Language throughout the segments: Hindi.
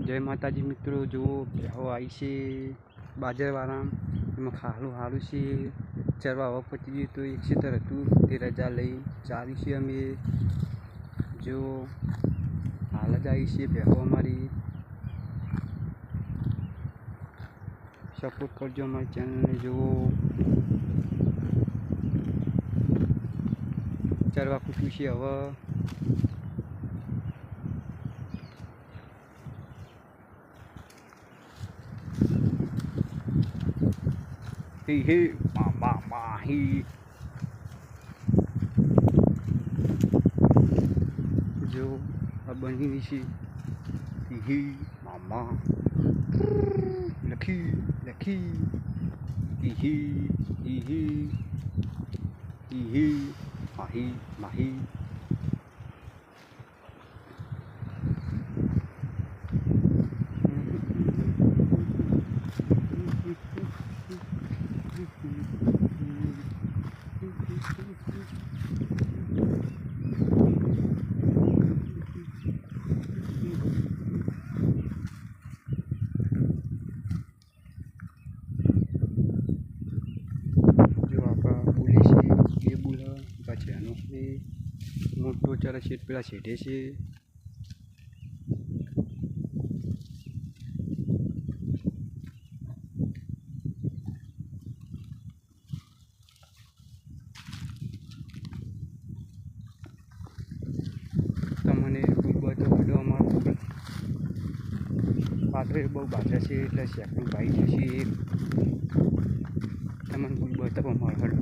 जय माताजी मित्रों, जो भैंसो आई से बाजरवाड़ा में खालू हारू से चरवा हवा पची तो एक से तरह तू ते रजा लई चाली से अमे जो हाल जाई से भैंसो हमारी सपोर्ट करजो हमारे चैनल ने। जो चरवा कुटू से हवा he ma he जो अब बनी नीचे ही मामा लखी लखी ही माही माही मोटो चारा शेट पेला शेटे से तमने तो वीडियो अमारो पात्र बहु बाजा से એટલે સેકન્ડ ભાઈ જશે તમને કોઈ બતાવો મારો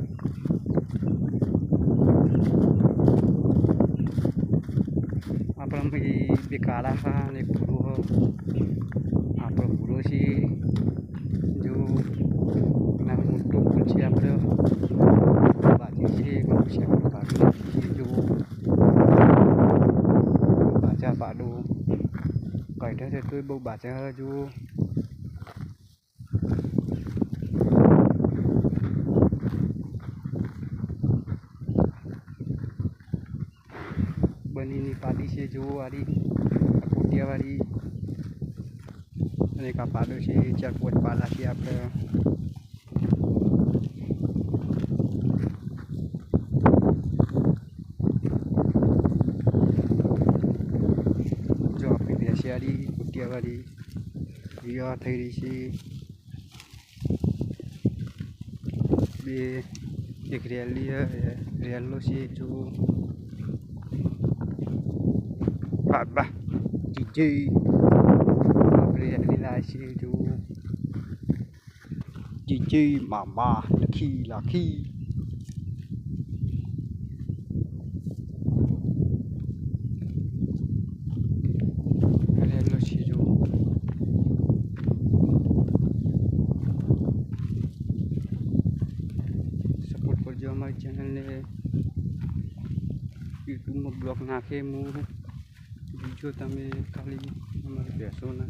આપણા બે કાળા હા અને ભૂરો આપણો ભૂરો છે જો ના મોટો ફૂલ છે આપણે બાજી છે સેકન્ડ પાડો છે જો બાજા પાડો કાઢ્યા છે તો બહુ બાજા જો बनी पादी से जो वाली कोटिया वाली अने का पाडो से 4-5 पाला से आपने जो अपनी भैंस वाली कोटिया वाली विवाह थई रही से एक रैली है रैलो से जो बाबा जीजे लीला से जो जीजे मामा लखी लखी हेलो से जो सपोर्ट कर जो हमारे चैनल ने यूट्यूब में ब्लॉग नाखे मु जो तमे खाली हमारे भैंसोना